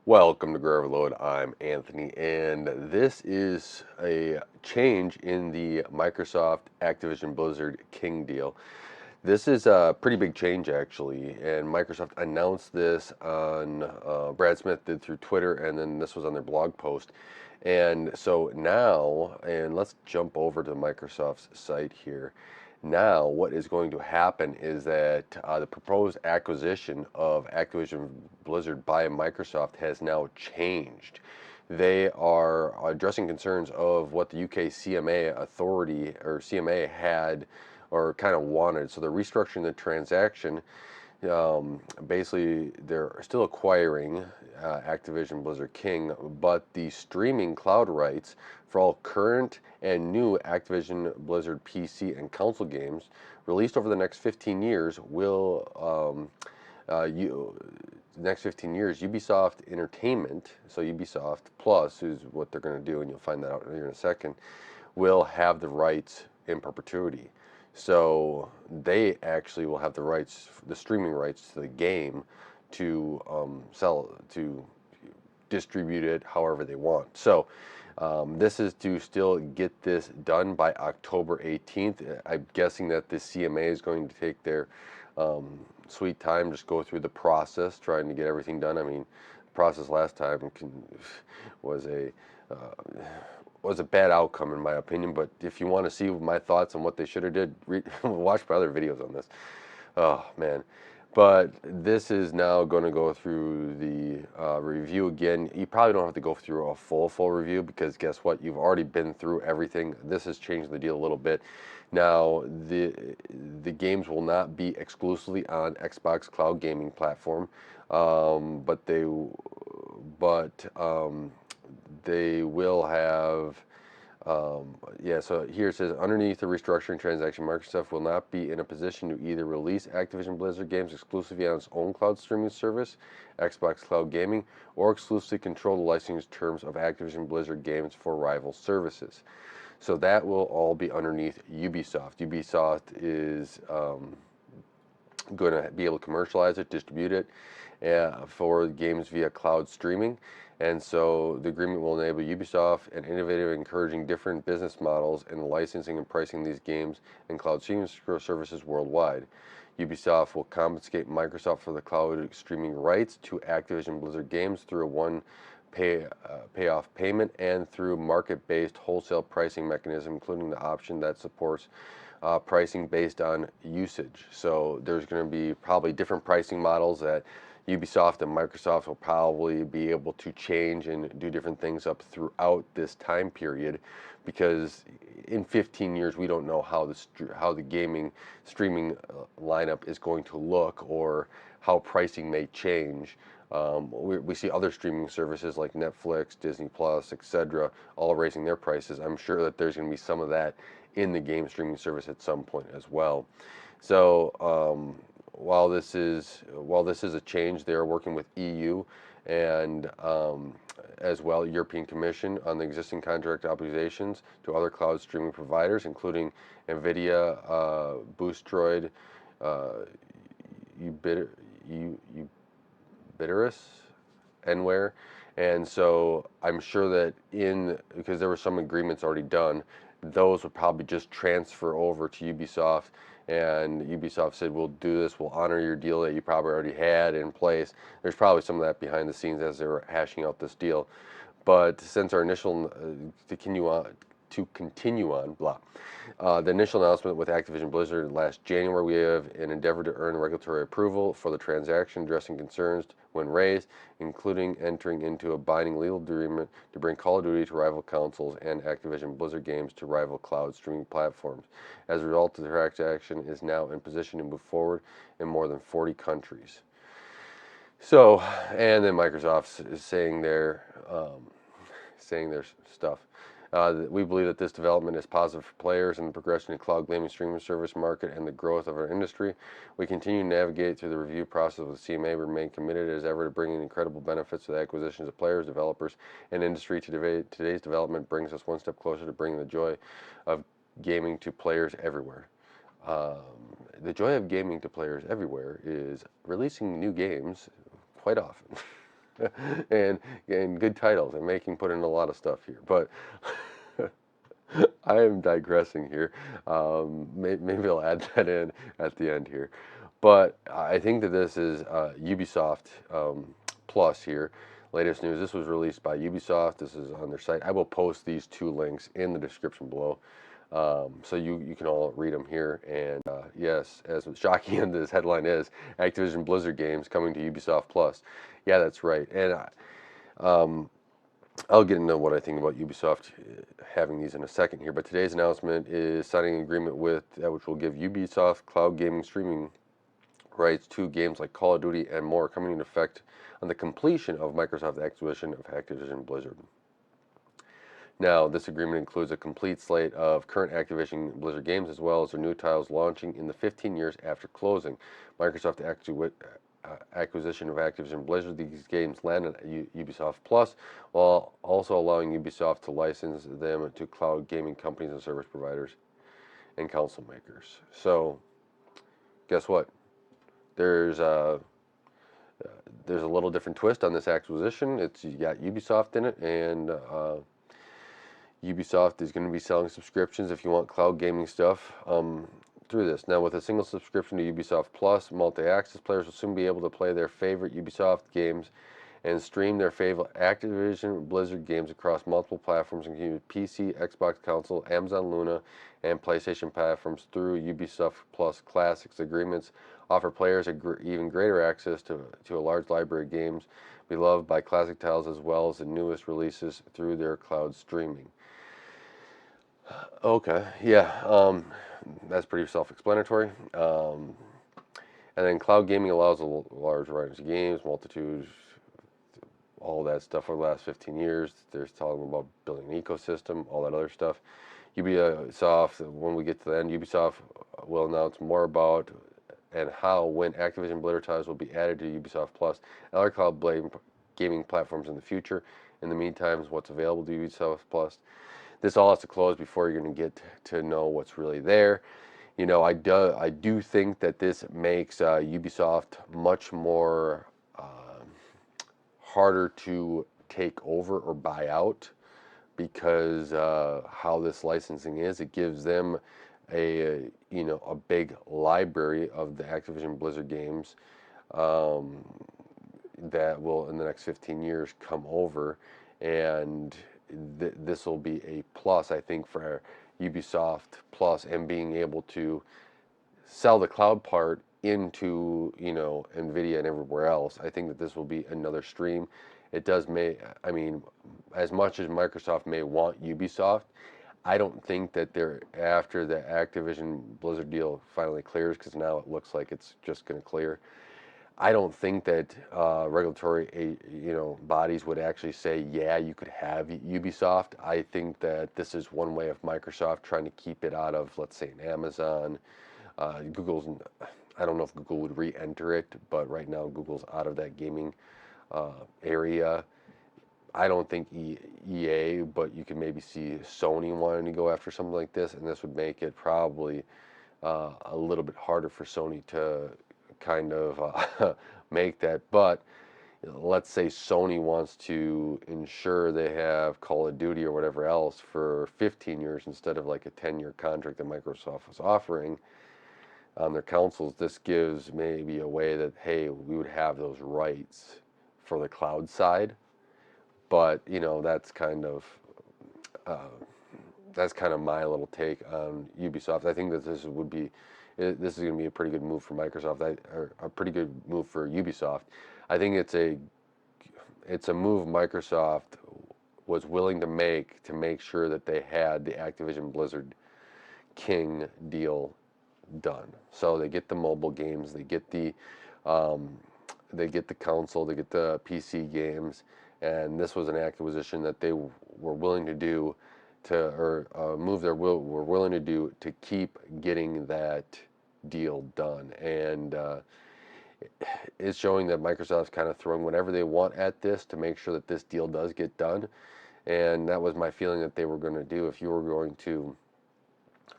Welcome to Grow Overload. I'm Anthony, and this is a change in the Microsoft Activision Blizzard King deal. This is a pretty big change, actually, and Microsoft announced this on Brad Smith did through Twitter, and then this was on their blog post. And so now, and let's jump over to Microsoft's site here. Now, what is going to happen is that the proposed acquisition of Activision Blizzard by Microsoft has now changed. They are addressing concerns of what the UK CMA authority or CMA had or kind of wanted. So they're restructuring the transaction. Basically, they're still acquiring Activision Blizzard King, but the streaming cloud rights for all current and new Activision Blizzard PC and console games released over the next 15 years will next 15 years, Ubisoft Entertainment, so Ubisoft Plus is what they're going to do, and you'll find that out here in a second, will have the rights in perpetuity. So they actually will have the rights, the streaming rights to the game to to distribute it however they want. So this is to still get this done by October 18th. I'm guessing that the CMA is going to take their sweet time, just go through the process, trying to get everything done. I mean, the process last time was a uh, was a bad outcome in my opinion. But if you want to see my thoughts on what they should have did, watch my other videos on this. Oh man. But this is now going to go through the review again. You probably don't have to go through a full review because guess what? You've already been through everything. This has changed the deal a little bit. Now the games will not be exclusively on Xbox Cloud Gaming platform, but they will have yeah, so here it says underneath the restructuring transaction, Microsoft will not be in a position to either release Activision Blizzard games exclusively on its own cloud streaming service, Xbox Cloud Gaming, or exclusively control the licensing terms of Activision Blizzard games for rival services. So that will all be underneath Ubisoft. Ubisoft is going to be able to commercialize it, distribute it for games via cloud streaming. And so the agreement will enable Ubisoft an innovative, encouraging different business models in the licensing and pricing these games and cloud streaming services worldwide. Ubisoft will compensate Microsoft for the cloud streaming rights to Activision Blizzard games through a payoff payment and through market-based wholesale pricing mechanism, including the option that supports pricing based on usage. So there's going to be probably different pricing models that Ubisoft and Microsoft will probably be able to change and do different things up throughout this time period, because in 15 years we don't know how the gaming streaming lineup is going to look or how pricing may change. We see other streaming services like Netflix, Disney Plus, etc., all raising their prices. I'm sure that there's going to be some of that in the game streaming service at some point as well. So while this is a change, they are working with EU and as well European Commission on the existing contract obligations to other cloud streaming providers, including NVIDIA, Boostroid, uh, Ubiterus, Enware. And so I'm sure that because there were some agreements already done, those would probably just transfer over to Ubisoft. And Ubisoft said, we'll do this, we'll honor your deal that you probably already had in place. There's probably some of that behind the scenes as they were hashing out this deal. But since our initial, to continue on, the initial announcement with Activision Blizzard last January, we have an endeavor to earn regulatory approval for the transaction, addressing concerns when raised, including entering into a binding legal agreement to bring Call of Duty to rival consoles and Activision Blizzard games to rival cloud streaming platforms. As a result, the transaction is now in position to move forward in more than 40 countries. So, and then Microsoft is saying their stuff. We believe that this development is positive for players and the progression in cloud gaming streaming service market and the growth of our industry. We continue to navigate through the review process with the CMA. We remain committed as ever to bringing incredible benefits to the acquisitions of players, developers, and industry. Today's development brings us one step closer to bringing the joy of gaming to players everywhere. Um, the joy of gaming to players everywhere is releasing new games quite often. and good titles. And making put in a lot of stuff here, but I am digressing here. Maybe I'll add that in at the end here. But I think that this is Ubisoft Plus here. Latest news. This was released by Ubisoft. This is on their site. I will post these two links in the description below. So you can all read them here. And yes, as shocking as this headline is, Activision Blizzard games coming to Ubisoft Plus. Yeah, that's right. And um, I'll get into what I think about Ubisoft having these in a second here, but today's announcement is signing an agreement with which will give Ubisoft cloud gaming streaming rights to games like Call of Duty and more, coming into effect on the completion of Microsoft's acquisition of Activision Blizzard. Now, this agreement includes a complete slate of current Activision Blizzard games as well as their new titles launching in the 15 years after closing. Microsoft acquisition of Activision Blizzard, these games landed at Ubisoft Plus, while also allowing Ubisoft to license them to cloud gaming companies and service providers and console makers. So, guess what? There's a little different twist on this acquisition. You got Ubisoft in it, and Ubisoft is going to be selling subscriptions if you want cloud gaming stuff through this. Now, with a single subscription to Ubisoft Plus, multi-access players will soon be able to play their favorite Ubisoft games and stream their favorite Activision Blizzard games across multiple platforms, including PC, Xbox console, Amazon Luna, and PlayStation platforms through Ubisoft Plus Classics. Agreements offer players even greater access to a large library of games beloved by classic titles as well as the newest releases through their cloud streaming. Okay, yeah, that's pretty self-explanatory. And then cloud gaming allows a large variety of games, multitudes, all that stuff for the last 15 years. There's talking about building an ecosystem, all that other stuff. Ubisoft, when we get to the end, Ubisoft will announce more about and how when Activision Blizzard titles will be added to Ubisoft Plus and other cloud gaming platforms in the future. In the meantime, what's available to Ubisoft Plus. This all has to close before you're going to get to know what's really there. You know, I do think that this makes Ubisoft much more harder to take over or buy out because how this licensing is, it gives them a big library of the Activision Blizzard games that will in the next 15 years come over, and this will be a plus, I think, for Ubisoft Plus, and being able to sell the cloud part into Nvidia and everywhere else. I think that this will be another stream. It does I mean, as much as Microsoft may want Ubisoft, I don't think that they're after the Activision Blizzard deal finally clears, because now it looks like it's just going to clear. I don't think that regulatory bodies would actually say, yeah, you could have Ubisoft. I think that this is one way of Microsoft trying to keep it out of, let's say, an Amazon. Google's, I don't know if Google would re-enter it, but right now Google's out of that gaming area. I don't think EA, but you can maybe see Sony wanting to go after something like this, and this would make it probably a little bit harder for Sony to kind of make that. But let's say Sony wants to ensure they have Call of Duty or whatever else for 15 years instead of like a 10-year contract that Microsoft was offering on their consoles. This gives maybe a way that, hey, we would have those rights for the cloud side. But that's kind of my little take on Ubisoft. I think that this is going to be a pretty good move for Microsoft, or a pretty good move for Ubisoft. I think it's a move Microsoft was willing to make sure that they had the Activision Blizzard King deal done. So they get the mobile games, they get the console, they get the PC games, and this was an acquisition that they were willing to do were willing to do to keep getting that deal done. And it's showing that Microsoft's kind of throwing whatever they want at this to make sure that this deal does get done. And that was my feeling that they were going to do. If you were going to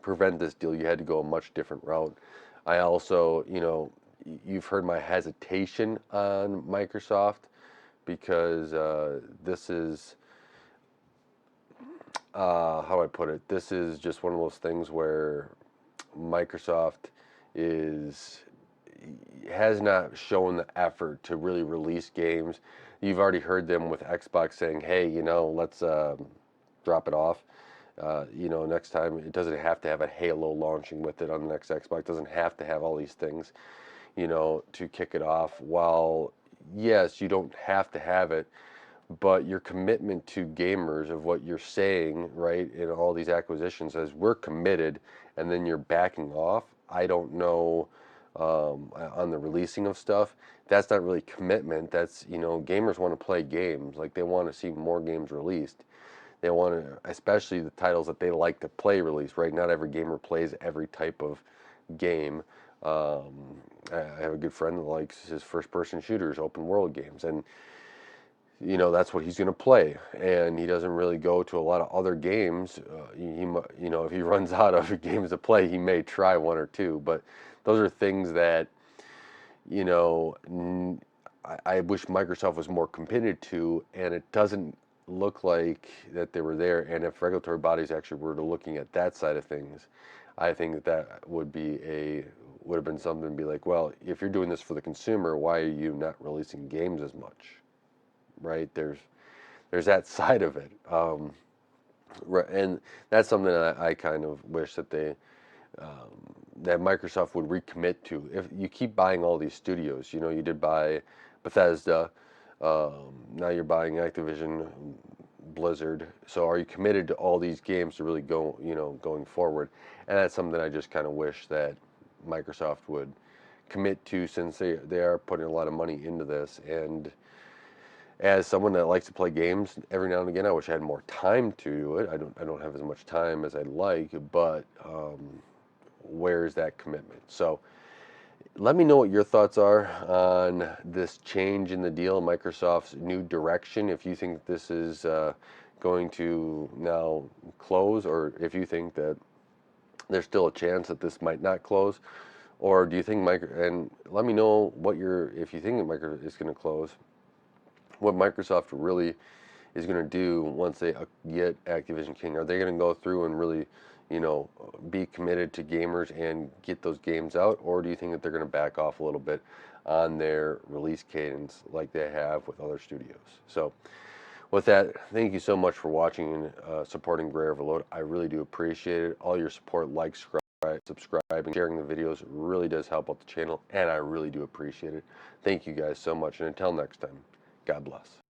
prevent this deal, you had to go a much different route. I also, you've heard my hesitation on Microsoft because this is, how do I put it? This is just one of those things where Microsoft is has not shown the effort to really release games. You've already heard them with Xbox saying, "Hey, let's drop it off. Next time it doesn't have to have a Halo launching with it on the next Xbox. It doesn't have to have all these things, to kick it off." While yes, you don't have to have it, but your commitment to gamers of what you're saying, right, in all these acquisitions says we're committed, and then you're backing off. I don't know, on the releasing of stuff. That's not really commitment. That's, gamers want to play games. Like, they want to see more games released. They want to, especially the titles that they like to play released, right? Not every gamer plays every type of game. I have a good friend that likes his first-person shooters, open world games, and that's what he's going to play, and he doesn't really go to a lot of other games. If he runs out of games to play, he may try one or two, but those are things that, you know, I wish Microsoft was more committed to, and it doesn't look like that they were there. And if regulatory bodies actually were to looking at that side of things, I think that would have been something to be like, well, if you're doing this for the consumer, why are you not releasing games as much? Right? There's that side of it, and that's something that I kind of wish that that Microsoft would recommit to. If you keep buying all these studios, you did buy Bethesda, now you're buying Activision Blizzard. So are you committed to all these games to really go, going forward? And that's something I just kind of wish that Microsoft would commit to, since they are putting a lot of money into this. And as someone that likes to play games every now and again, I wish I had more time to do it. I don't have as much time as I'd like, but where's that commitment? So let me know what your thoughts are on this change in the deal, Microsoft's new direction. If you think this is going to now close, or if you think that there's still a chance that this might not close, or do you think and let me know if you think that Microsoft is going to close, what Microsoft really is going to do once they get Activision King. Are they going to go through and really, be committed to gamers and get those games out, or do you think that they're going to back off a little bit on their release cadence like they have with other studios? So with that, thank you so much for watching and supporting Gray Overload. I really do appreciate it. All your support, like, subscribing, sharing the videos really does help out the channel, and I really do appreciate it. Thank you guys so much, and until next time, God bless.